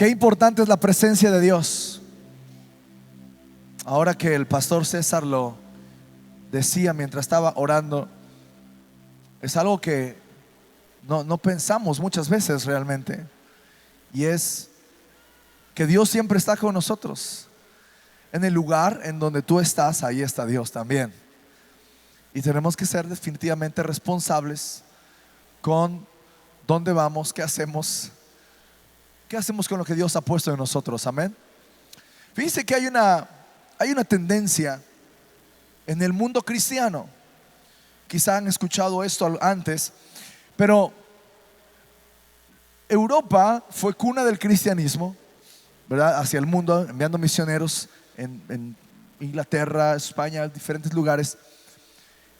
Qué importante es la presencia de Dios. Ahora que el pastor César lo decía mientras estaba orando, es algo que no pensamos muchas veces realmente, y es que Dios siempre está con nosotros. En el lugar en donde tú estás, ahí está Dios también. Y tenemos que ser definitivamente responsables con dónde vamos, qué hacemos con lo que Dios ha puesto en nosotros. Amén. Fíjense que hay una tendencia en el mundo cristiano. Quizá han escuchado esto antes, pero Europa fue cuna del cristianismo, ¿verdad? Hacia el mundo, enviando misioneros en Inglaterra, España, diferentes lugares.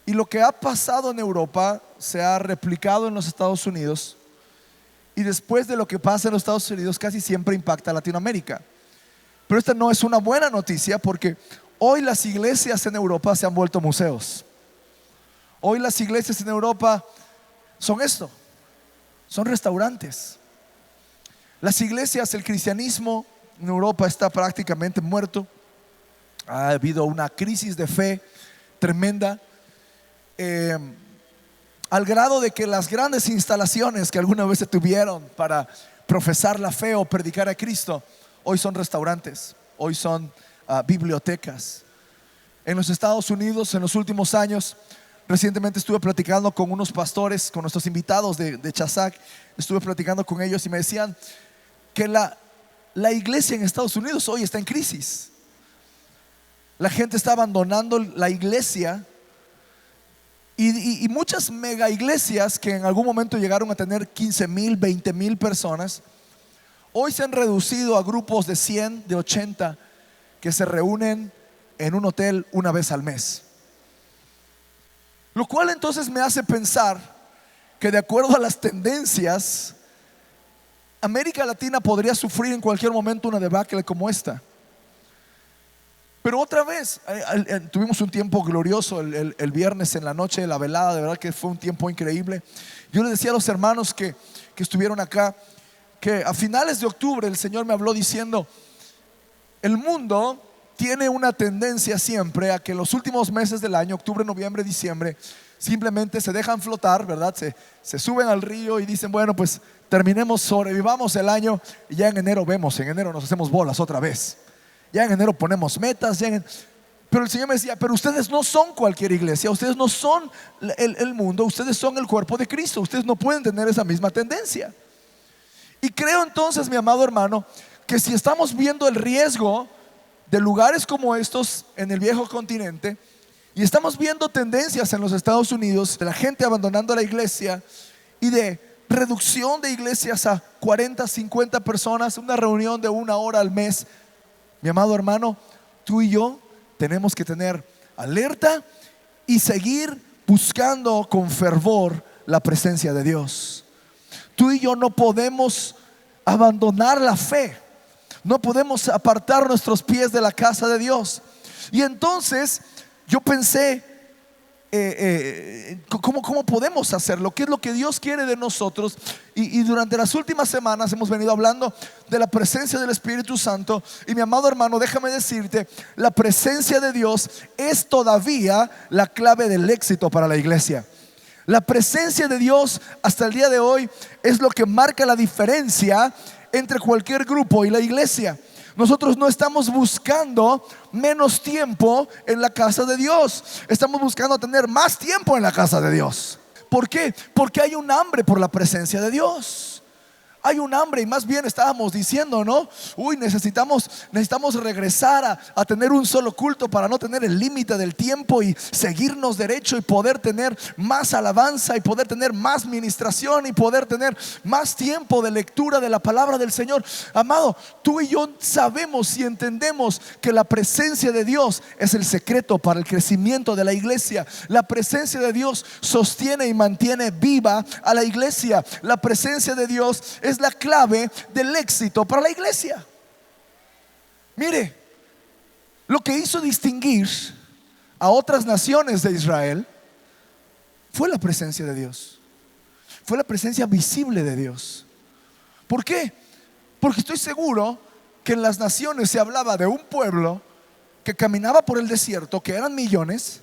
Y lo que ha pasado en Europa se ha replicado en los Estados Unidos, y después de lo que pasa en los Estados Unidos casi siempre impacta a Latinoamérica. Pero esta no es una buena noticia, porque hoy las iglesias en Europa se han vuelto museos. Hoy las iglesias en Europa son esto, son restaurantes. Las iglesias, el cristianismo en Europa está prácticamente muerto. Ha habido una crisis de fe tremenda, al grado de que las grandes instalaciones que alguna vez se tuvieron para profesar la fe o predicar a Cristo, hoy son restaurantes, hoy son bibliotecas. En los Estados Unidos, en los últimos años, recientemente estuve platicando con unos pastores, con nuestros invitados de Chazac. Estuve platicando con ellos y me decían que la iglesia en Estados Unidos hoy está en crisis. La gente está abandonando la iglesia, y muchas mega iglesias que en algún momento llegaron a tener 15,000, 20,000 personas, hoy se han reducido a grupos de 100, de 80, que se reúnen en un hotel una vez al mes. Lo cual entonces me hace pensar que, de acuerdo a las tendencias, América Latina podría sufrir en cualquier momento una debacle como esta. Pero otra vez, tuvimos un tiempo glorioso el viernes en la noche de la velada. De verdad que fue un tiempo increíble. Yo les decía a los hermanos que estuvieron acá, que a finales de octubre el Señor me habló diciendo: el mundo tiene una tendencia siempre a que los últimos meses del año, octubre, noviembre, diciembre, simplemente se dejan flotar, ¿verdad? Se suben al río y dicen: bueno, pues terminemos, sobrevivamos el año, y ya en enero vemos, en enero nos hacemos bolas otra vez. Ya en enero ponemos metas. Pero el Señor me decía: pero ustedes no son cualquier iglesia, ustedes no son el mundo, ustedes son el cuerpo de Cristo. Ustedes no pueden tener esa misma tendencia. Y creo entonces, mi amado hermano, que si estamos viendo el riesgo de lugares como estos en el viejo continente, y estamos viendo tendencias en los Estados Unidos de la gente abandonando la iglesia, y de reducción de iglesias a 40, 50 personas, una reunión de 1 hora al mes, mi amado hermano, tú y yo tenemos que tener alerta y seguir buscando con fervor la presencia de Dios. Tú y yo no podemos abandonar la fe, no podemos apartar nuestros pies de la casa de Dios. Y entonces yo pensé, ¿cómo podemos hacerlo? ¿Qué es lo que Dios quiere de nosotros? Y durante las últimas semanas hemos venido hablando de la presencia del Espíritu Santo. Y mi amado hermano, déjame decirte, la presencia de Dios es todavía la clave del éxito para la iglesia. La presencia de Dios hasta el día de hoy es lo que marca la diferencia entre cualquier grupo y la iglesia. Nosotros no estamos buscando menos tiempo en la casa de Dios, estamos buscando tener más tiempo en la casa de Dios. ¿Por qué? Porque hay un hambre por la presencia de Dios. Hay un hambre, y más bien estábamos diciendo, ¿no? Necesitamos regresar a tener un solo culto para no tener el límite del tiempo y seguirnos derecho, y poder tener más alabanza, y poder tener más ministración, y poder tener más tiempo de lectura de la palabra del Señor. Amado, tú y yo sabemos y entendemos que la presencia de Dios es el secreto para el crecimiento de la iglesia. La presencia de Dios sostiene y mantiene viva a la iglesia. La presencia de Dios es la clave del éxito para la iglesia. Mire, lo que hizo distinguir a otras naciones de Israel fue la presencia de Dios, fue la presencia visible de Dios. ¿Por qué? Porque estoy seguro que en las naciones se hablaba de un pueblo que caminaba por el desierto, que eran millones,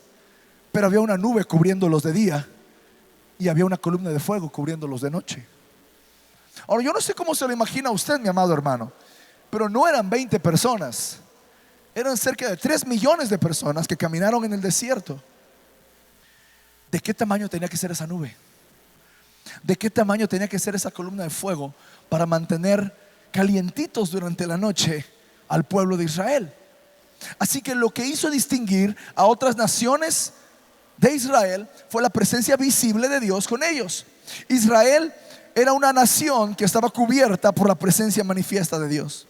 pero había una nube cubriéndolos de día y había una columna de fuego cubriéndolos de noche. Ahora, yo no sé cómo se lo imagina usted, mi amado hermano, pero no eran 20 personas, eran cerca de 3 millones de personas que caminaron en el desierto. ¿De qué tamaño tenía que ser esa nube? ¿De qué tamaño tenía que ser esa columna de fuego para mantener calientitos durante la noche al pueblo de Israel? Así que lo que hizo distinguir a otras naciones de Israel fue la presencia visible de Dios con ellos. Israel era una nación que estaba cubierta por la presencia manifiesta de Dios.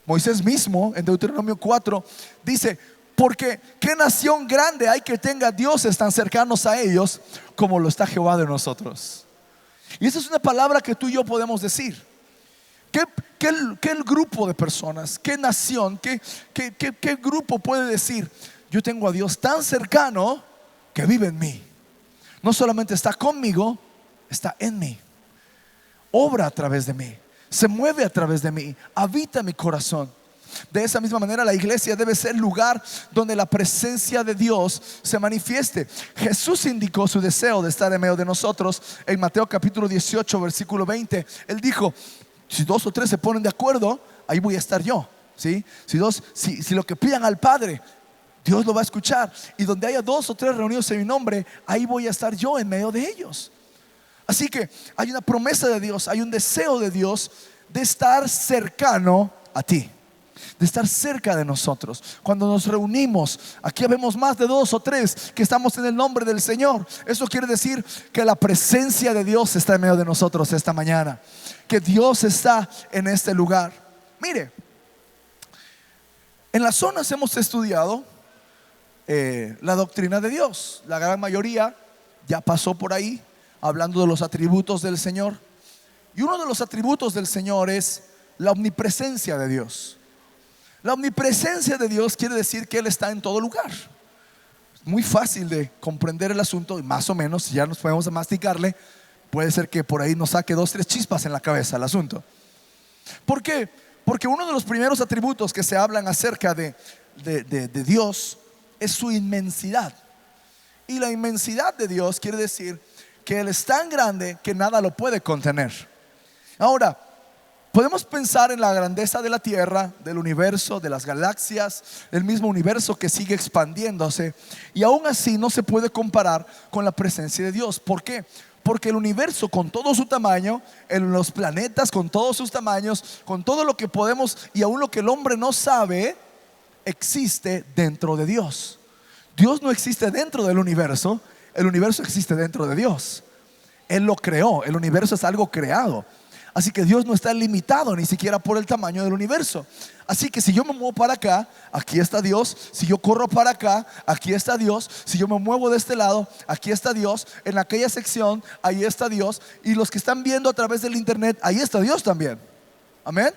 Moisés mismo en Deuteronomio 4 dice: porque qué nación grande hay que tenga dioses tan cercanos a ellos como lo está Jehová de nosotros. Y esa es una palabra que tú y yo podemos decir. ¿Qué grupo de personas, qué nación, qué grupo puede decir: yo tengo a Dios tan cercano que vive en mí? No solamente está conmigo, está en mí, obra a través de mí, se mueve a través de mí, habita mi corazón. De esa misma manera la iglesia debe ser el lugar donde la presencia de Dios se manifieste. Jesús indicó su deseo de estar en medio de nosotros en Mateo capítulo 18 versículo 20. Él dijo: si 2 o 3 se ponen de acuerdo, ahí voy a estar yo, ¿sí? Si lo que pidan al Padre, Dios lo va a escuchar. Y donde haya 2 o 3 reunidos en mi nombre, ahí voy a estar yo en medio de ellos. Así que hay una promesa de Dios, hay un deseo de Dios de estar cercano a ti, de estar cerca de nosotros. Cuando nos reunimos, aquí vemos más de 2 o 3 que estamos en el nombre del Señor. Eso quiere decir que la presencia de Dios está en medio de nosotros esta mañana, que Dios está en este lugar. Mire, en las zonas hemos estudiado la doctrina de Dios. La gran mayoría ya pasó por ahí hablando de los atributos del Señor. Y uno de los atributos del Señor es la omnipresencia de Dios. La omnipresencia de Dios quiere decir que Él está en todo lugar. Muy fácil de comprender el asunto, y más o menos, si ya nos podemos masticarle, puede ser que por ahí nos saque 2 o 3 chispas en la cabeza el asunto. ¿Por qué? Porque uno de los primeros atributos que se hablan acerca de Dios es su inmensidad. Y la inmensidad de Dios quiere decir que Él es tan grande que nada lo puede contener. Ahora, podemos pensar en la grandeza de la tierra, del universo, de las galaxias, del mismo universo que sigue expandiéndose, y aún así no se puede comparar con la presencia de Dios. ¿Por qué? Porque el universo con todo su tamaño, en los planetas con todos sus tamaños, con todo lo que podemos y aún lo que el hombre no sabe, existe dentro de Dios. Dios no existe dentro del universo, el universo existe dentro de Dios. Él lo creó, el universo es algo creado. Así que Dios no está limitado ni siquiera por el tamaño del universo. Así que si yo me muevo para acá, aquí está Dios. Si yo corro para acá, aquí está Dios. Si yo me muevo de este lado, aquí está Dios. En aquella sección, ahí está Dios. Y los que están viendo a través del internet, ahí está Dios también. Amén.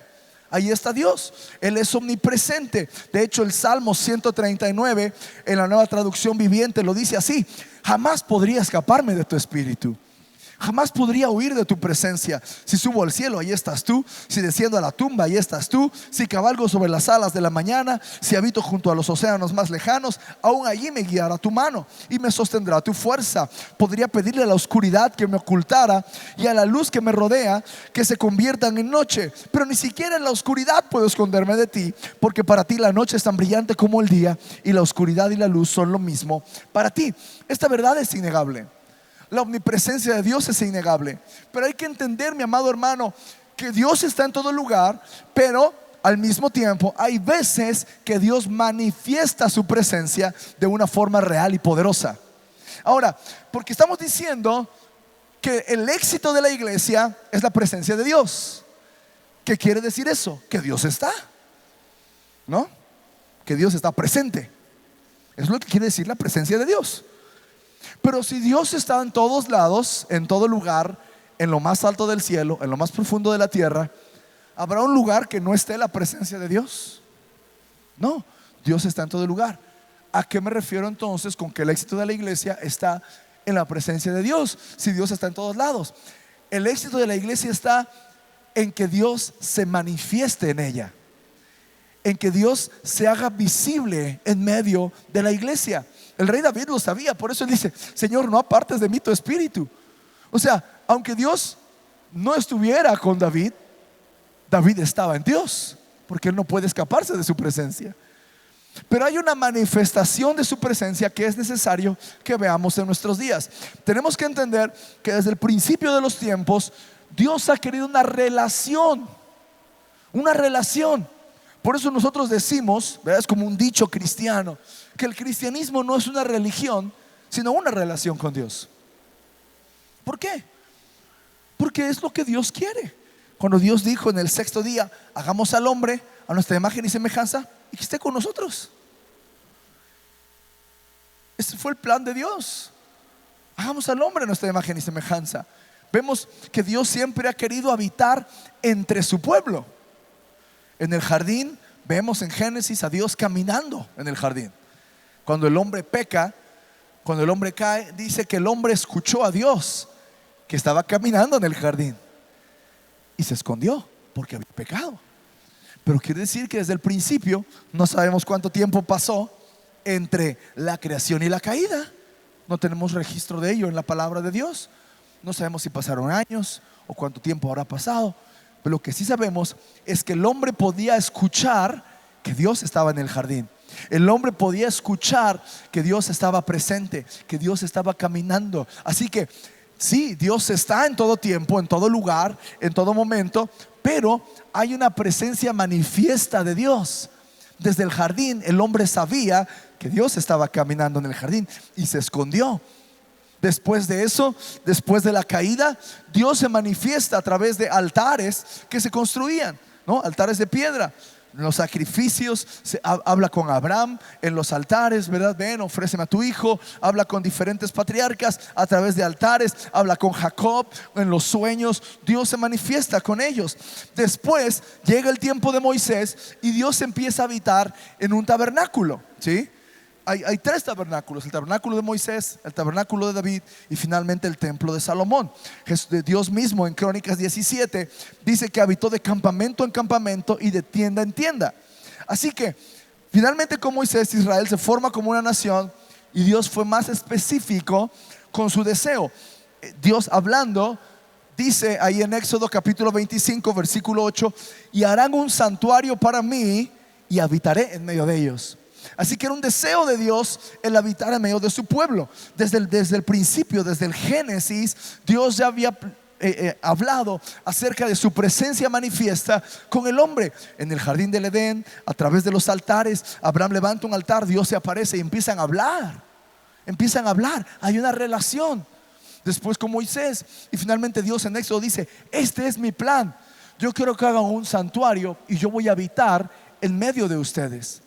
Ahí está Dios, Él es omnipresente. De hecho, el Salmo 139 en la Nueva Traducción Viviente lo dice así: jamás podría escaparme de tu espíritu, jamás podría huir de tu presencia. Si subo al cielo, ahí estás tú. Si desciendo a la tumba, ahí estás tú. Si cabalgo sobre las alas de la mañana, si habito junto a los océanos más lejanos, aún allí me guiará tu mano y me sostendrá tu fuerza. Podría pedirle a la oscuridad que me ocultara y a la luz que me rodea que se conviertan en noche, pero ni siquiera en la oscuridad puedo esconderme de ti, porque para ti la noche es tan brillante como el día, y la oscuridad y la luz son lo mismo para ti. Esta verdad es innegable. La omnipresencia de Dios es innegable. Pero hay que entender, mi amado hermano, que Dios está en todo lugar, pero al mismo tiempo hay veces que Dios manifiesta su presencia de una forma real y poderosa. Ahora, porque estamos diciendo que el éxito de la iglesia es la presencia de Dios. ¿Qué quiere decir eso? Que Dios está, ¿no? Que Dios está presente. Eso es lo que quiere decir la presencia de Dios. Pero si Dios está en todos lados, en todo lugar, en lo más alto del cielo, en lo más profundo de la tierra, ¿habrá un lugar que no esté la presencia de Dios? No, Dios está en todo lugar. ¿A qué me refiero entonces con que el éxito de la iglesia está en la presencia de Dios? Si Dios está en todos lados, el éxito de la iglesia está en que Dios se manifieste en ella, en que Dios se haga visible en medio de la iglesia. El rey David lo sabía, por eso él dice: Señor, no apartes de mí tu espíritu. O sea, aunque Dios no estuviera con David, David estaba en Dios, porque él no puede escaparse de su presencia. Pero hay una manifestación de su presencia que es necesario que veamos en nuestros días. Tenemos que entender que desde el principio de los tiempos Dios ha querido una relación. Una relación. Por eso nosotros decimos, ¿verdad? Es como un dicho cristiano, que el cristianismo no es una religión, sino una relación con Dios. ¿Por qué? Porque es lo que Dios quiere. Cuando Dios dijo en el sexto día: hagamos al hombre a nuestra imagen y semejanza, y que esté con nosotros. Ese fue el plan de Dios. Hagamos al hombre a nuestra imagen y semejanza. Vemos que Dios siempre ha querido habitar entre su pueblo. En el jardín vemos en Génesis a Dios caminando en el jardín. Cuando el hombre peca, cuando el hombre cae, dice que el hombre escuchó a Dios que estaba caminando en el jardín y se escondió porque había pecado. Pero quiere decir que desde el principio no sabemos cuánto tiempo pasó entre la creación y la caída. No tenemos registro de ello en la palabra de Dios. No sabemos si pasaron años o cuánto tiempo habrá pasado. Pero lo que sí sabemos es que el hombre podía escuchar que Dios estaba en el jardín. El hombre podía escuchar que Dios estaba presente, que Dios estaba caminando. Así que sí, Dios está en todo tiempo, en todo lugar, en todo momento, pero hay una presencia manifiesta de Dios. Desde el jardín el hombre sabía que Dios estaba caminando en el jardín y se escondió. Después de eso, después de la caída, Dios se manifiesta a través de altares que se construían, ¿no? Altares de piedra. En los sacrificios habla con Abraham en los altares, ¿verdad? Ven, ofréceme a tu hijo. Habla con diferentes patriarcas a través de altares. Habla con Jacob en los sueños. Dios se manifiesta con ellos. Después llega el tiempo de Moisés y Dios empieza a habitar en un tabernáculo, ¿sí? Hay tres tabernáculos: el tabernáculo de Moisés, el tabernáculo de David y finalmente el templo de Salomón. Dios mismo en Crónicas 17 dice que habitó de campamento en campamento y de tienda en tienda. Así que finalmente con Moisés Israel se forma como una nación y Dios fue más específico con su deseo. Dios hablando dice ahí en Éxodo capítulo 25 versículo 8: y harán un santuario para mí y habitaré en medio de ellos. Así que era un deseo de Dios el habitar en medio de su pueblo. Desde el principio, desde el Génesis, Dios ya había hablado acerca de su presencia manifiesta con el hombre. En el jardín del Edén, a través de los altares, Abraham levanta un altar, Dios se aparece y empiezan a hablar. Hay una relación. Después con Moisés y finalmente Dios en Éxodo dice: este es mi plan. Yo quiero que hagan un santuario y yo voy a habitar en medio de ustedes.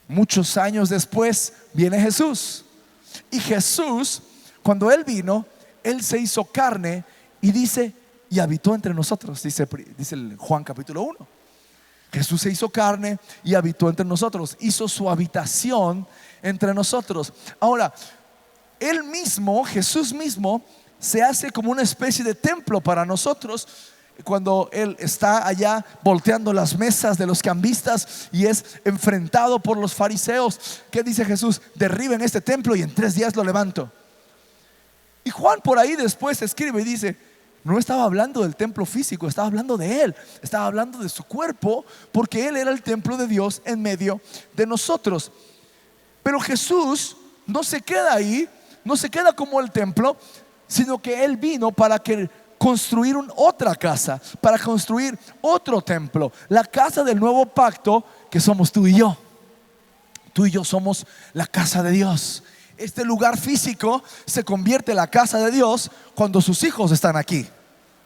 Muchos años después viene Jesús. Y Jesús, cuando Él vino, Él se hizo carne y dice: y habitó entre nosotros. Dice el Juan capítulo 1. Jesús se hizo carne y habitó entre nosotros. Hizo su habitación entre nosotros. Ahora, Él mismo, Jesús mismo, se hace como una especie de templo para nosotros. Cuando Él está allá volteando las mesas de los cambistas y es enfrentado por los fariseos, ¿qué dice Jesús? Derriben este templo y en 3 días lo levanto. Y Juan por ahí después escribe y dice: no estaba hablando del templo físico, estaba hablando de Él, estaba hablando de su cuerpo, porque Él era el templo de Dios en medio de nosotros. Pero Jesús no se queda ahí, no se queda como el templo, sino que Él vino para construir otra casa, para construir otro templo, la casa del nuevo pacto, que somos tú y yo. Tú y yo somos la casa de Dios. Este lugar físico se convierte en la casa de Dios cuando sus hijos están aquí.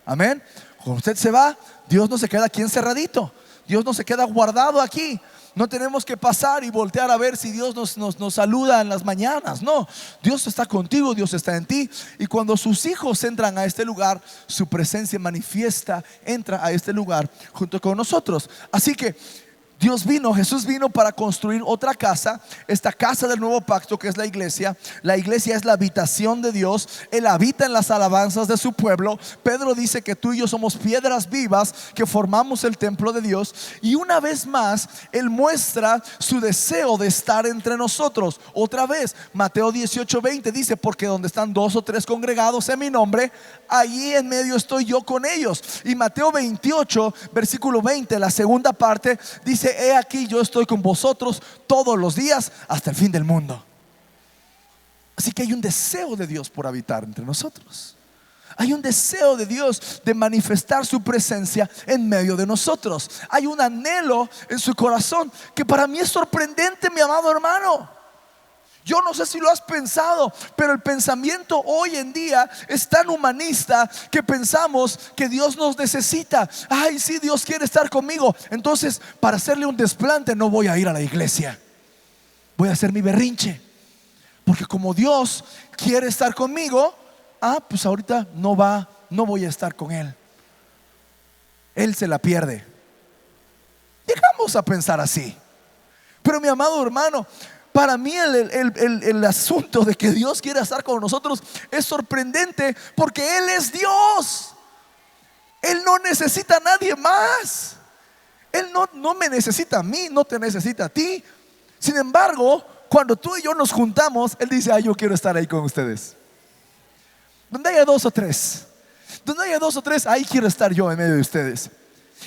Amén. Cuando usted se va, Dios no se queda aquí encerradito. Dios no se queda guardado aquí. No tenemos que pasar y voltear a ver si Dios nos saluda en las mañanas. No, Dios está contigo, Dios está en ti. Y cuando sus hijos entran a este lugar, su presencia manifiesta, entra a este lugar junto con nosotros. Así que Jesús vino para construir otra casa, esta casa del nuevo pacto que es la iglesia. La iglesia es la habitación de Dios. Él habita en las alabanzas de su pueblo. Pedro dice que tú y yo somos piedras vivas que formamos el templo de Dios. Y una vez más, Él muestra su deseo de estar entre nosotros. Otra vez, Mateo 18:20 dice: porque donde están 2 o 3 congregados en mi nombre, allí en medio estoy yo con ellos. Y Mateo 28, versículo 20, la segunda parte, dice: he aquí yo estoy con vosotros todos los días hasta el fin del mundo. Así que hay un deseo de Dios por habitar entre nosotros. Hay un deseo de Dios de manifestar su presencia en medio de nosotros. Hay un anhelo en su corazón que para mí es sorprendente, mi amado hermano. Yo no sé si lo has pensado, pero el pensamiento hoy en día es tan humanista que pensamos que Dios nos necesita. Ay, sí, Dios quiere estar conmigo. Entonces, para hacerle un desplante, no voy a ir a la iglesia. Voy a hacer mi berrinche. Porque como Dios quiere estar conmigo, pues ahorita no voy a estar con Él. Él se la pierde. Llegamos a pensar así. Pero mi amado hermano, para mí el asunto de que Dios quiere estar con nosotros es sorprendente, porque Él es Dios. Él no necesita a nadie más. Él no me necesita a mí, no te necesita a ti. Sin embargo, cuando tú y yo nos juntamos, Él dice: yo quiero estar ahí con ustedes. Donde haya 2 o 3, ahí quiero estar yo en medio de ustedes.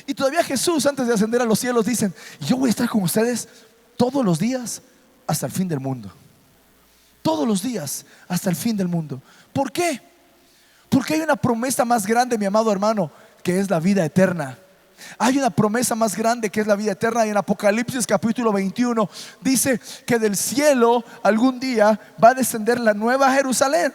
Y todavía Jesús, antes de ascender a los cielos, dicen: yo voy a estar con ustedes todos los días hasta el fin del mundo. Todos los días hasta el fin del mundo. ¿Por qué? Porque hay una promesa más grande, mi amado hermano, que es la vida eterna. Hay una promesa más grande que es la vida eterna. Y en Apocalipsis capítulo 21 dice que del cielo algún día va a descender la nueva Jerusalén.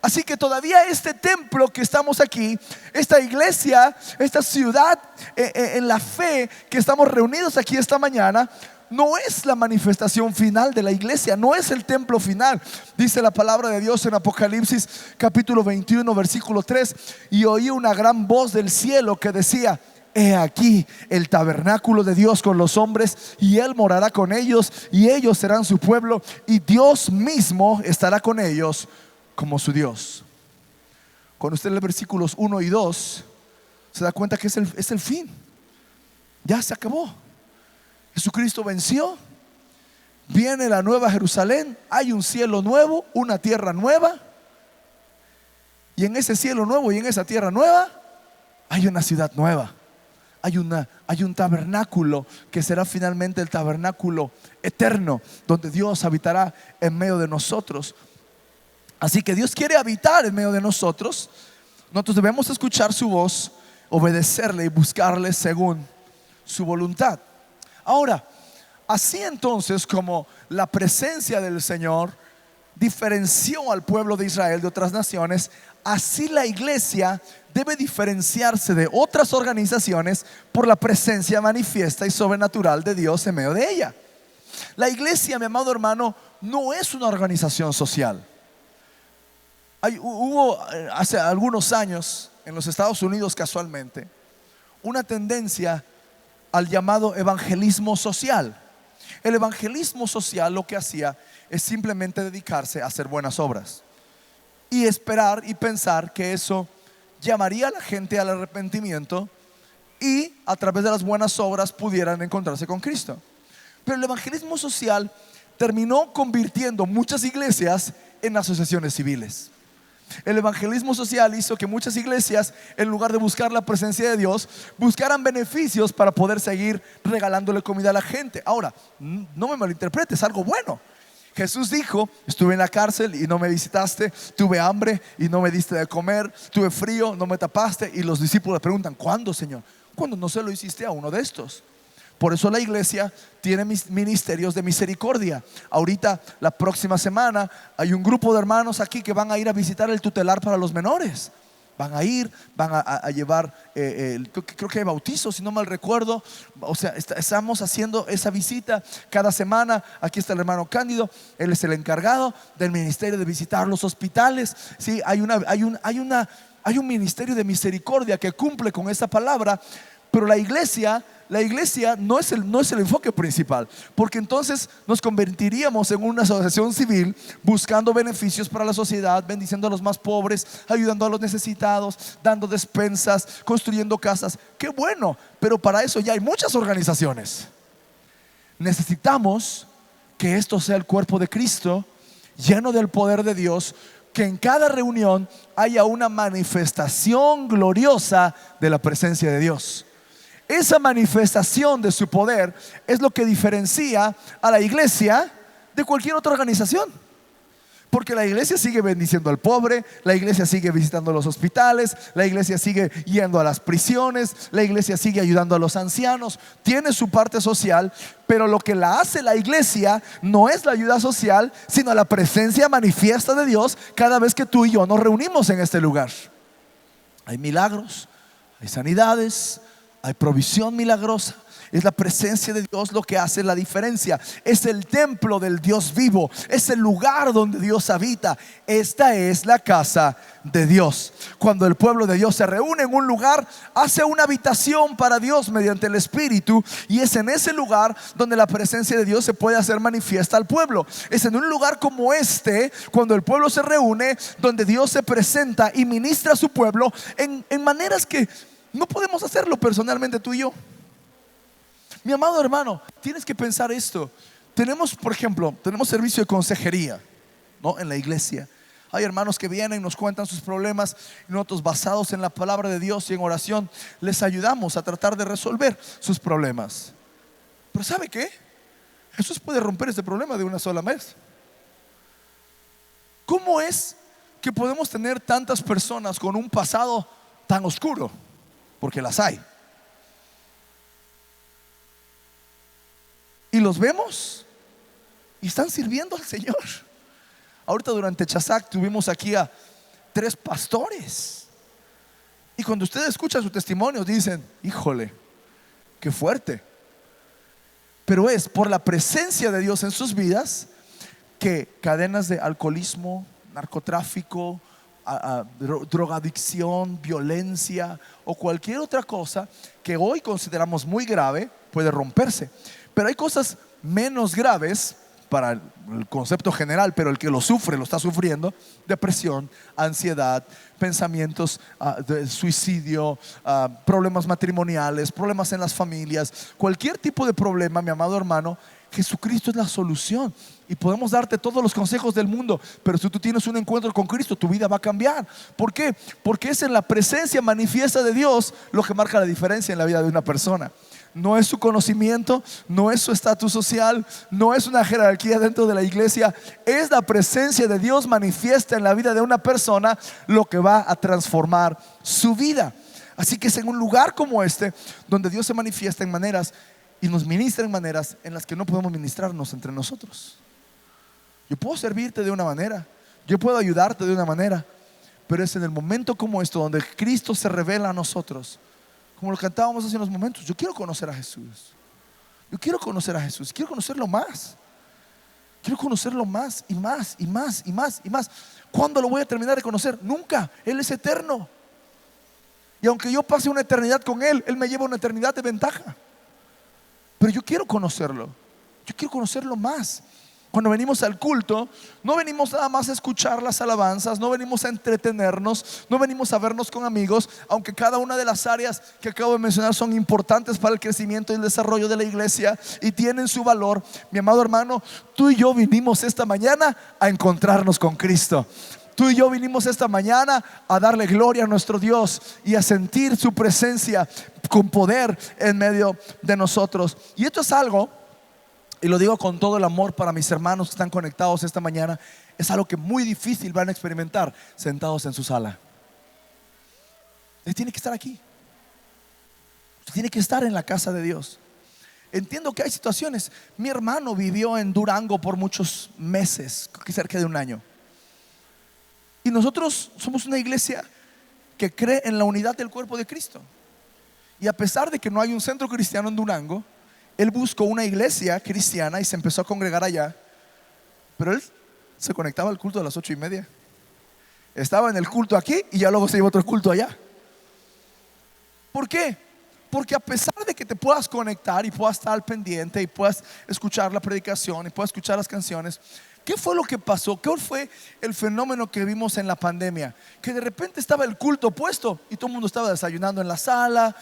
Así que todavía este templo que estamos aquí, esta iglesia, esta ciudad en la fe que estamos reunidos aquí esta mañana, no es la manifestación final de la iglesia, no es el templo final. Dice la palabra de Dios en Apocalipsis capítulo 21 versículo 3: y oí una gran voz del cielo que decía: he aquí el tabernáculo de Dios con los hombres, y Él morará con ellos, y ellos serán su pueblo, y Dios mismo estará con ellos como su Dios. Cuando usted lee versículos 1 y 2, se da cuenta que es el fin. Ya se acabó. Jesucristo venció. Viene la nueva Jerusalén. Hay un cielo nuevo, una tierra nueva. Y en ese cielo nuevo y en esa tierra nueva hay una ciudad nueva. Hay un tabernáculo que será finalmente el tabernáculo eterno, donde Dios habitará en medio de nosotros. Así que Dios quiere habitar en medio de nosotros. Nosotros debemos escuchar su voz, obedecerle y buscarle según su voluntad. Ahora, así entonces como la presencia del Señor diferenció al pueblo de Israel de otras naciones, así la iglesia debe diferenciarse de otras organizaciones por la presencia manifiesta y sobrenatural de Dios en medio de ella. La iglesia, mi amado hermano, no es una organización social. Hubo hace algunos años en los Estados Unidos, casualmente, una tendencia al llamado evangelismo social. El evangelismo social lo que hacía es simplemente dedicarse a hacer buenas obras y esperar y pensar que eso llamaría a la gente al arrepentimiento y a través de las buenas obras pudieran encontrarse con Cristo. Pero el evangelismo social terminó convirtiendo muchas iglesias en asociaciones civiles. El evangelismo social hizo que muchas iglesias, en lugar de buscar la presencia de Dios, buscaran beneficios para poder seguir regalándole comida a la gente. Ahora, no me malinterpretes, es algo bueno. Jesús dijo: estuve en la cárcel y no me visitaste, tuve hambre y no me diste de comer, tuve frío, no me tapaste. Y los discípulos le preguntan: ¿cuándo, Señor? ¿Cuándo no se lo hiciste a uno de estos? Por eso la iglesia tiene ministerios de misericordia. Ahorita, la próxima semana, hay un grupo de hermanos aquí que van a ir a visitar el tutelar para los menores. Van a ir, van a llevar, creo que hay bautizo, si no mal recuerdo. O sea, estamos haciendo esa visita cada semana. Aquí está el hermano Cándido, él es el encargado del ministerio de visitar los hospitales. Sí, hay un ministerio de misericordia que cumple con esta palabra. Pero la iglesia la iglesia no es el enfoque principal, porque entonces nos convertiríamos en una asociación civil buscando beneficios para la sociedad, bendiciendo a los más pobres, ayudando a los necesitados, dando despensas, construyendo casas. Qué bueno, pero para eso ya hay muchas organizaciones. Necesitamos que esto sea el cuerpo de Cristo, lleno del poder de Dios, que en cada reunión haya una manifestación gloriosa de la presencia de Dios. Esa manifestación de su poder es lo que diferencia a la iglesia de cualquier otra organización. Porque la iglesia sigue bendiciendo al pobre, la iglesia sigue visitando los hospitales, la iglesia sigue yendo a las prisiones, la iglesia sigue ayudando a los ancianos, tiene su parte social, pero lo que la hace la iglesia no es la ayuda social, sino la presencia manifiesta de Dios cada vez que tú y yo nos reunimos en este lugar. Hay milagros, hay sanidades, hay provisión milagrosa. Es la presencia de Dios lo que hace la diferencia. Es el templo del Dios vivo. Es el lugar donde Dios habita. Esta es la casa de Dios. Cuando el pueblo de Dios se reúne en un lugar, hace una habitación para Dios mediante el Espíritu. Y es en ese lugar donde la presencia de Dios se puede hacer manifiesta al pueblo. Es en un lugar como este, cuando el pueblo se reúne, donde Dios se presenta y ministra a su pueblo en maneras que no podemos hacerlo personalmente tú y yo. Mi amado hermano, tienes que pensar esto. Por ejemplo, tenemos servicio de consejería, ¿no? En la iglesia. Hay hermanos que vienen y nos cuentan sus problemas, y nosotros, basados en la palabra de Dios y en oración, les ayudamos a tratar de resolver sus problemas. Pero ¿sabe qué? Jesús puede romper este problema de una sola vez. ¿Cómo es que podemos tener tantas personas con un pasado tan oscuro? Porque las hay. Y los vemos y están sirviendo al Señor. Ahorita durante Chazac tuvimos aquí a 3 pastores. Y cuando ustedes escuchan su testimonio dicen: híjole, qué fuerte. Pero es por la presencia de Dios en sus vidas que cadenas de alcoholismo, narcotráfico, drogadicción, violencia o cualquier otra cosa que hoy consideramos muy grave puede romperse. Pero hay cosas menos graves para el concepto general, pero el que lo sufre, lo está sufriendo: depresión, ansiedad, pensamientos de suicidio, problemas matrimoniales, problemas en las familias, cualquier tipo de problema, mi amado hermano. Jesucristo es la solución. Y podemos darte todos los consejos del mundo, pero si tú tienes un encuentro con Cristo, tu vida va a cambiar. ¿Por qué? Porque es en la presencia manifiesta de Dios lo que marca la diferencia en la vida de una persona. No es su conocimiento, no es su estatus social, no es una jerarquía dentro de la iglesia. Es la presencia de Dios manifiesta en la vida de una persona lo que va a transformar su vida. Así que es en un lugar como este donde Dios se manifiesta en maneras y nos ministra en maneras en las que no podemos ministrarnos entre nosotros. Yo puedo servirte de una manera, yo puedo ayudarte de una manera, pero es en el momento como esto donde Cristo se revela a nosotros. Como lo cantábamos hace unos momentos: yo quiero conocer a Jesús. Yo quiero conocer a Jesús, quiero conocerlo más. Quiero conocerlo más y más y más y más y más. ¿Cuándo lo voy a terminar de conocer? Nunca. Él es eterno. Y aunque yo pase una eternidad con Él, Él me lleva una eternidad de ventaja. Pero yo quiero conocerlo. Yo quiero conocerlo más. Cuando venimos al culto, no venimos nada más a escuchar las alabanzas, no venimos a entretenernos, no venimos a vernos con amigos, aunque cada una de las áreas que acabo de mencionar son importantes para el crecimiento y el desarrollo de la iglesia y tienen su valor. Mi amado hermano, tú y yo vinimos esta mañana a encontrarnos con Cristo. Tú y yo vinimos esta mañana a darle gloria a nuestro Dios y a sentir su presencia con poder en medio de nosotros. Y esto es algo, y lo digo con todo el amor para mis hermanos que están conectados esta mañana, es algo que muy difícil van a experimentar sentados en su sala. Usted tiene que estar aquí. Usted tiene que estar en la casa de Dios. Entiendo que hay situaciones. Mi hermano vivió en Durango por muchos meses, cerca de un año. Y nosotros somos una iglesia que cree en la unidad del cuerpo de Cristo. Y a pesar de que no hay un centro cristiano en Durango, él buscó una iglesia cristiana y se empezó a congregar allá. Pero él se conectaba al culto a las 8:30. Estaba en el culto aquí y ya luego se llevó otro culto allá. ¿Por qué? Porque a pesar de que te puedas conectar y puedas estar al pendiente y puedas escuchar la predicación y puedas escuchar las canciones. ¿Qué fue lo que pasó? ¿Qué fue el fenómeno que vimos en la pandemia? Que de repente estaba el culto puesto y todo el mundo estaba desayunando en la sala,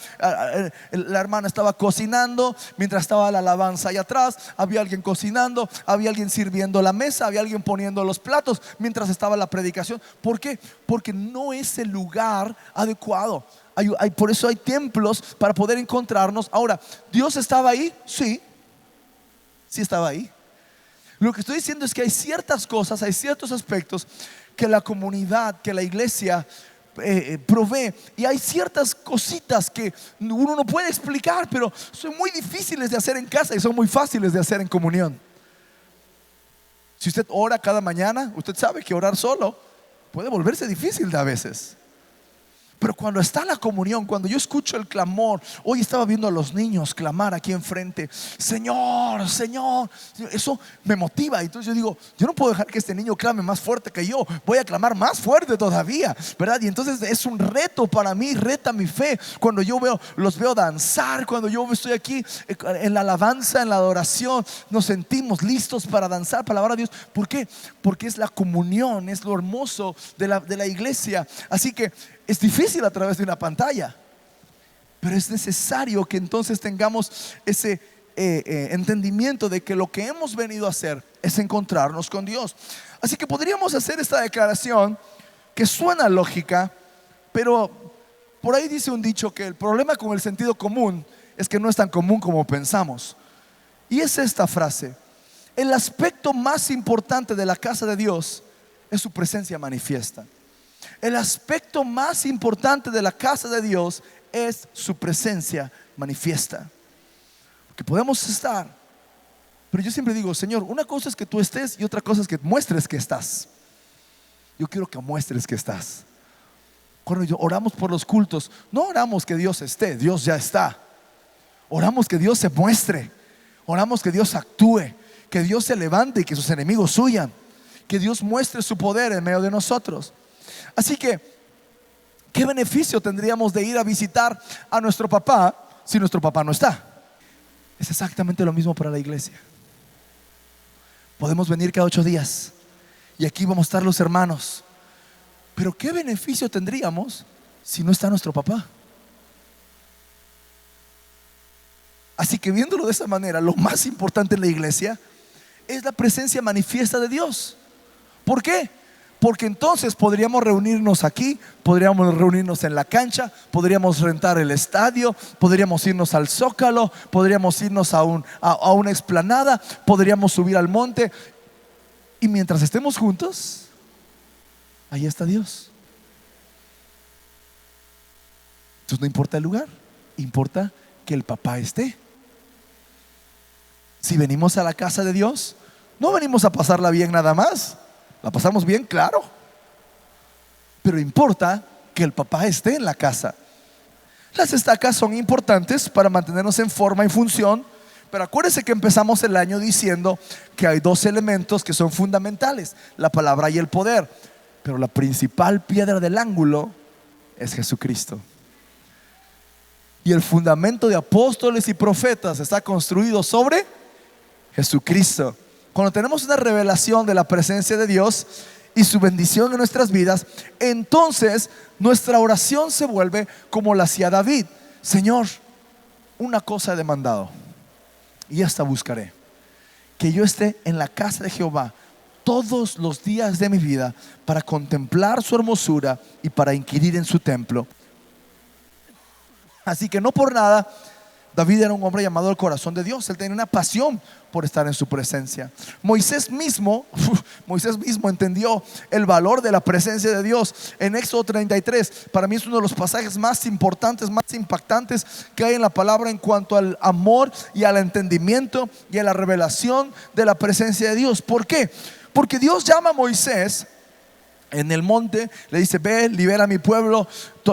la hermana estaba cocinando, mientras estaba la alabanza allá atrás, había alguien cocinando, había alguien sirviendo la mesa, había alguien poniendo los platos mientras estaba la predicación. ¿Por qué? Porque no es el lugar adecuado. Por eso hay templos para poder encontrarnos. Ahora, ¿Dios estaba ahí? Sí, sí estaba ahí. Lo que estoy diciendo es que hay ciertas cosas, hay ciertos aspectos que la comunidad, que la iglesia provee, y hay ciertas cositas que uno no puede explicar, pero son muy difíciles de hacer en casa y son muy fáciles de hacer en comunión. Si usted ora cada mañana, usted sabe que orar solo puede volverse difícil a veces. Pero cuando está la comunión, cuando yo escucho el clamor, hoy estaba viendo a los niños clamar aquí enfrente, Señor, Señor, eso me motiva. Entonces yo digo, yo no puedo dejar que este niño clame más fuerte que yo, voy a clamar más fuerte todavía, ¿verdad? Y entonces es un reto para mí, reta mi fe. Cuando yo los veo danzar, cuando yo estoy aquí en la alabanza, en la adoración, nos sentimos listos para danzar, para alabar a Dios. ¿Por qué? Porque es la comunión, es lo hermoso de la iglesia. Así que es difícil a través de una pantalla, pero es necesario que entonces tengamos ese entendimiento de que lo que hemos venido a hacer es encontrarnos con Dios. Así que podríamos hacer esta declaración que suena lógica, pero por ahí dice un dicho que el problema con el sentido común es que no es tan común como pensamos. Y es esta frase: el aspecto más importante de la casa de Dios es su presencia manifiesta. El aspecto más importante de la casa de Dios es su presencia manifiesta. Porque podemos estar, pero yo siempre digo, Señor, una cosa es que tú estés y otra cosa es que muestres que estás. Yo quiero que muestres que estás. Cuando oramos por los cultos, no oramos que Dios esté, Dios ya está. Oramos que Dios se muestre, oramos que Dios actúe, que Dios se levante y que sus enemigos huyan, que Dios muestre su poder en medio de nosotros. Así que, ¿qué beneficio tendríamos de ir a visitar a nuestro papá si nuestro papá no está? Es exactamente lo mismo para la iglesia. Podemos venir cada 8 días y aquí vamos a estar los hermanos, pero ¿qué beneficio tendríamos si no está nuestro papá? Así que, viéndolo de esa manera, lo más importante en la iglesia es la presencia manifiesta de Dios. ¿Por qué? Porque entonces podríamos reunirnos aquí, podríamos reunirnos en la cancha, podríamos rentar el estadio, podríamos irnos al Zócalo, podríamos irnos a una explanada, podríamos subir al monte, y mientras estemos juntos, ahí está Dios. Entonces no importa el lugar, importa que el papá esté. Si venimos a la casa de Dios, no venimos a pasarla bien nada más. La pasamos bien, claro, pero importa que el papá esté en la casa. Las estacas son importantes para mantenernos en forma y función, pero acuérdense que empezamos el año diciendo que hay 2 elementos que son fundamentales: la palabra y el poder. Pero la principal piedra del ángulo es Jesucristo. Y el fundamento de apóstoles y profetas está construido sobre Jesucristo. Cuando tenemos una revelación de la presencia de Dios y su bendición en nuestras vidas, entonces nuestra oración se vuelve como la hacía David: Señor, una cosa he demandado y esta buscaré, que yo esté en la casa de Jehová todos los días de mi vida, para contemplar su hermosura y para inquirir en su templo. Así que no por nada David era un hombre llamado al corazón de Dios. Él tenía una pasión por estar en su presencia. Moisés mismo entendió el valor de la presencia de Dios. En Éxodo 33, para mí es uno de los pasajes más importantes, más impactantes que hay en la palabra en cuanto al amor y al entendimiento y a la revelación de la presencia de Dios. ¿Por qué? Porque Dios llama a Moisés en el monte, le dice: ve, libera a mi pueblo,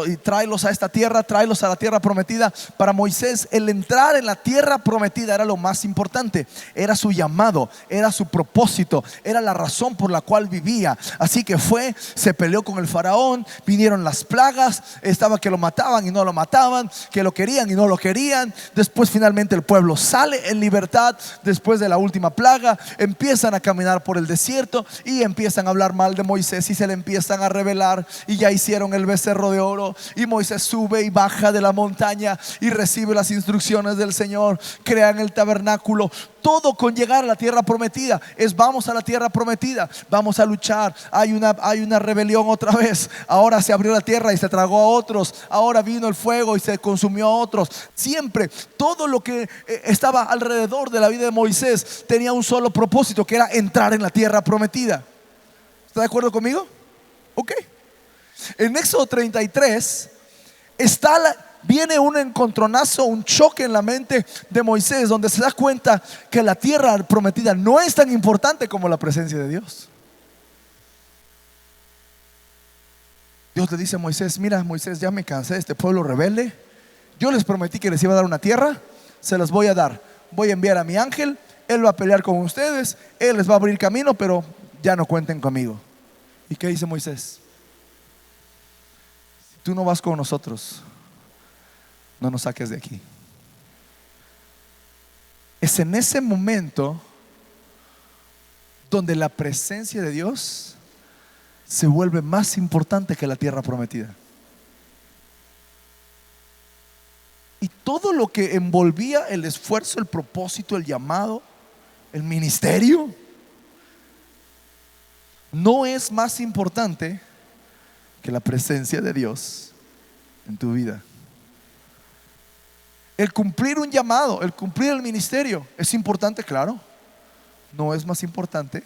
y tráelos a esta tierra, tráelos a la tierra prometida. Para Moisés el entrar en la tierra prometida era lo más importante, era su llamado, era su propósito, era la razón por la cual vivía. Así que fue, se peleó con el faraón, vinieron las plagas, estaba que lo mataban y no lo mataban, que lo querían y no lo querían. Después finalmente el pueblo sale en libertad después de la última plaga, empiezan a caminar por el desierto y empiezan a hablar mal de Moisés y se le empiezan a rebelar, y ya hicieron el becerro de oro, y Moisés sube y baja de la montaña y recibe las instrucciones del Señor, crean el tabernáculo, todo con llegar a la tierra prometida. Vamos a la tierra prometida, vamos a luchar. Hay una rebelión otra vez, ahora se abrió la tierra y se tragó a otros, ahora vino el fuego y se consumió a otros. Siempre todo lo que estaba alrededor de la vida de Moisés tenía un solo propósito, que era entrar en la tierra prometida. ¿Está de acuerdo conmigo? Ok. En Éxodo 33 viene un encontronazo, un choque en la mente de Moisés, donde se da cuenta que la tierra prometida no es tan importante como la presencia de Dios. Dios le dice a Moisés: mira, Moisés, ya me cansé de este pueblo rebelde. Yo les prometí que les iba a dar una tierra, se las voy a dar. Voy a enviar a mi ángel, él va a pelear con ustedes, él les va a abrir camino, pero ya no cuenten conmigo. ¿Y qué dice Moisés? Si tú no vas con nosotros, no nos saques de aquí. Es en ese momento donde la presencia de Dios se vuelve más importante que la tierra prometida. Y todo lo que envolvía el esfuerzo, el propósito, el llamado, el ministerio, no es más importante que la presencia de Dios en tu vida. El cumplir un llamado, el cumplir el ministerio es importante, claro. No es más importante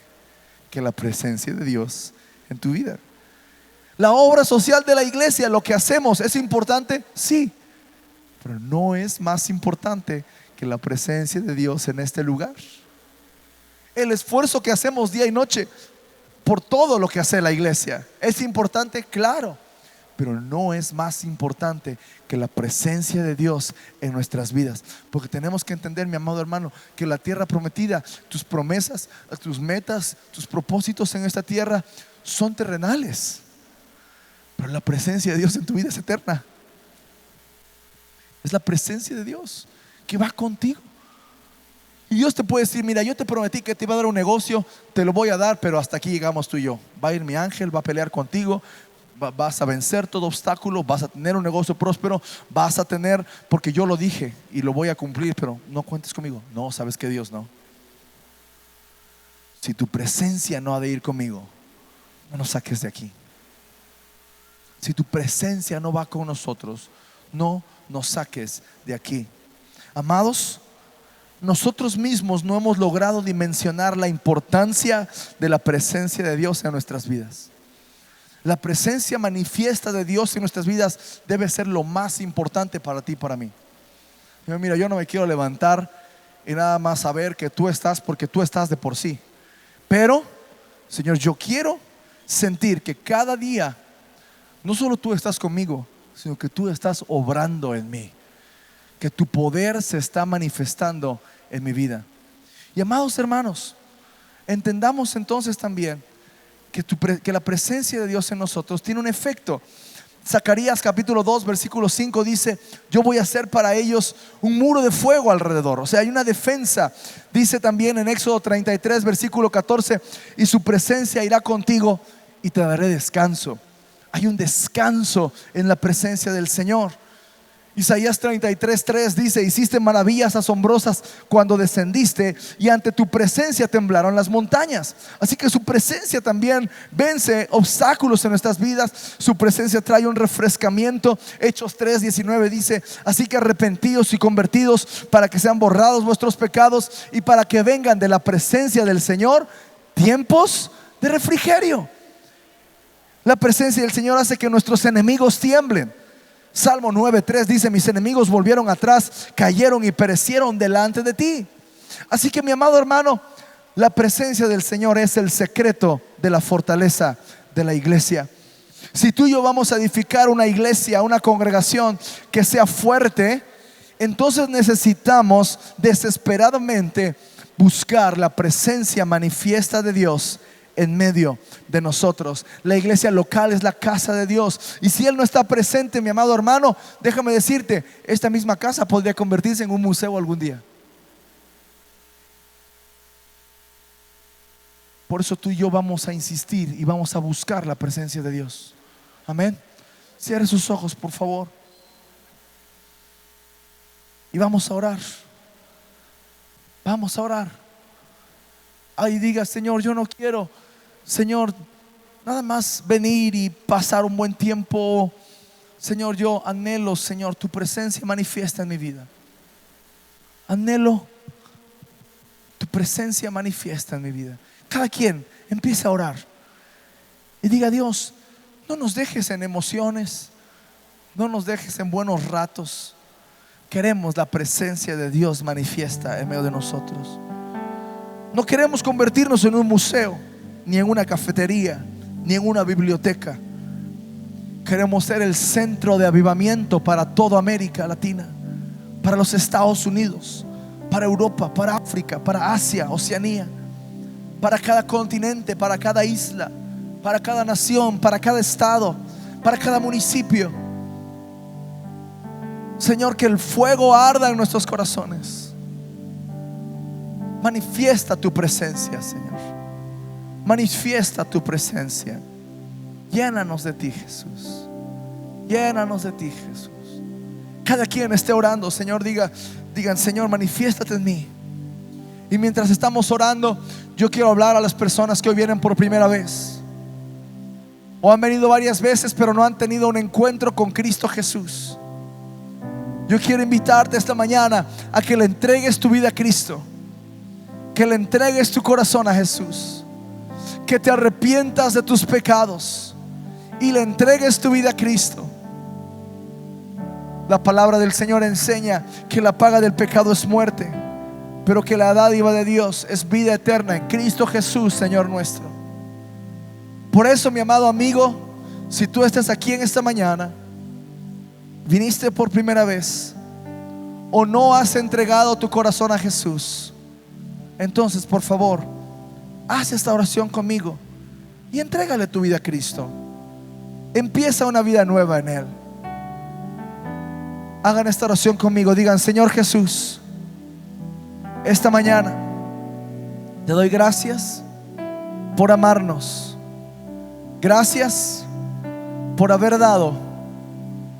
que la presencia de Dios en tu vida. La obra social de la iglesia, lo que hacemos, ¿es importante? Sí, pero no es más importante que la presencia de Dios en este lugar. El esfuerzo que hacemos día y noche por todo lo que hace la iglesia es importante, claro, pero no es más importante que la presencia de Dios en nuestras vidas. Porque tenemos que entender, mi amado hermano, que la tierra prometida, tus promesas, tus metas, tus propósitos en esta tierra son terrenales, pero la presencia de Dios en tu vida es eterna. Es la presencia de Dios que va contigo. Y Dios te puede decir: mira, yo te prometí que te iba a dar un negocio, te lo voy a dar, pero hasta aquí llegamos tú y yo. Va a ir mi ángel, va a pelear contigo, vas a vencer todo obstáculo, vas a tener un negocio próspero, vas a tener, porque yo lo dije y lo voy a cumplir, pero no cuentes conmigo. No, sabes que Dios no. Si tu presencia no ha de ir conmigo, no nos saques de aquí. Si tu presencia no va con nosotros, no nos saques de aquí. Amados, nosotros mismos no hemos logrado dimensionar la importancia de la presencia de Dios en nuestras vidas. La presencia manifiesta de Dios en nuestras vidas debe ser lo más importante para ti y para mí. Mira, yo no me quiero levantar y nada más saber que tú estás, porque tú estás de por sí. Pero, Señor, yo quiero sentir que cada día no solo tú estás conmigo, sino que tú estás obrando en mí, que tu poder se está manifestando en mi vida. Y amados hermanos, entendamos entonces también que la presencia de Dios en nosotros tiene un efecto. Zacarías capítulo 2 versículo 5 dice: yo voy a hacer para ellos un muro de fuego alrededor. O sea, hay una defensa. Dice también en Éxodo 33 versículo 14: y su presencia irá contigo y te daré descanso. Hay un descanso en la presencia del Señor. Isaías 33:3 dice: hiciste maravillas asombrosas cuando descendiste, y ante tu presencia temblaron las montañas. Así que su presencia también vence obstáculos en nuestras vidas. Su presencia trae un refrescamiento. Hechos 3:19 dice: así que arrepentidos y convertidos, para que sean borrados vuestros pecados y para que vengan de la presencia del Señor tiempos de refrigerio. La presencia del Señor hace que nuestros enemigos tiemblen. Salmo 9:3 dice: mis enemigos volvieron atrás, cayeron y perecieron delante de ti. Así que, mi amado hermano, la presencia del Señor es el secreto de la fortaleza de la iglesia. Si tú y yo vamos a edificar una iglesia, una congregación que sea fuerte, entonces necesitamos desesperadamente buscar la presencia manifiesta de Dios en medio de nosotros. La iglesia local es la casa de Dios, y si Él no está presente, mi amado hermano, déjame decirte, esta misma casa podría convertirse en un museo algún día. Por eso tú y yo vamos a insistir y vamos a buscar la presencia de Dios. Amén. Cierre sus ojos, por favor, y vamos a orar. Vamos a orar. Ahí diga: Señor, yo no quiero, Señor, nada más venir y pasar un buen tiempo. Señor, yo anhelo, Señor, tu presencia manifiesta en mi vida. Anhelo tu presencia manifiesta en mi vida. Cada quien empieza a orar y diga: Dios, no nos dejes en emociones, no nos dejes en buenos ratos. Queremos la presencia de Dios manifiesta en medio de nosotros. No queremos convertirnos en un museo, ni en una cafetería, ni en una biblioteca. Queremos ser el centro de avivamiento para toda América Latina, para los Estados Unidos, para Europa, para África, para Asia, Oceanía, para cada continente, para cada isla, para cada nación, para cada estado, para cada municipio. Señor, que el fuego arda en nuestros corazones. Manifiesta tu presencia, Señor. Manifiesta tu presencia. Llénanos de ti, Jesús. Llénanos de ti, Jesús. Cada quien esté orando, Señor, digan: Señor, manifiéstate en mí. Y mientras estamos orando, yo quiero hablar a las personas que hoy vienen por primera vez, o han venido varias veces pero no han tenido un encuentro con Cristo Jesús. Yo quiero invitarte esta mañana a que le entregues tu vida a Cristo, que le entregues tu corazón a Jesús, que te arrepientas de tus pecados y le entregues tu vida a Cristo. La palabra del Señor enseña que la paga del pecado es muerte, pero que la dádiva de Dios es vida eterna en Cristo Jesús, Señor nuestro. Por eso, mi amado amigo, si tú estás aquí en esta mañana, viniste por primera vez, o no has entregado tu corazón a Jesús, entonces por favor, haz esta oración conmigo y entrégale tu vida a Cristo. Empieza una vida nueva en Él. Hagan esta oración conmigo. Digan: Señor Jesús, esta mañana te doy gracias por amarnos. Gracias por haber dado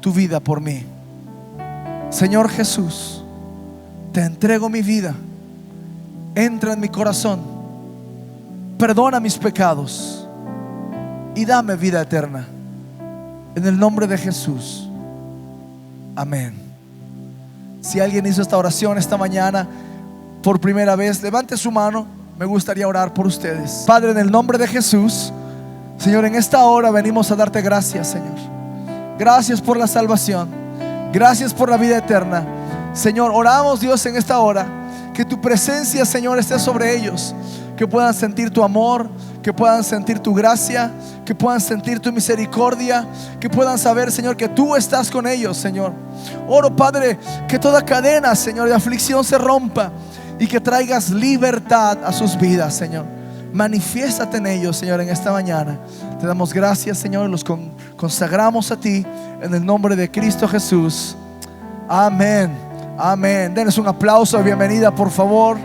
tu vida por mí. Señor Jesús, te entrego mi vida. Entra en mi corazón, perdona mis pecados y dame vida eterna. En el nombre de Jesús, amén. Si alguien hizo esta oración esta mañana por primera vez, levante su mano. Me gustaría orar por ustedes. Padre, en el nombre de Jesús, Señor, en esta hora venimos a darte gracias, Señor. Gracias por la salvación. Gracias por la vida eterna. Señor, oramos, Dios, en esta hora que tu presencia, Señor, esté sobre ellos, que puedan sentir tu amor, que puedan sentir tu gracia, que puedan sentir tu misericordia, que puedan saber, Señor, que tú estás con ellos, Señor. Oro, Padre, que toda cadena, Señor, de aflicción se rompa y que traigas libertad a sus vidas, Señor. Manifiéstate en ellos, Señor, en esta mañana. Te damos gracias, Señor, los consagramos a ti en el nombre de Cristo Jesús. Amén. Amén. Denles un aplauso de bienvenida, por favor.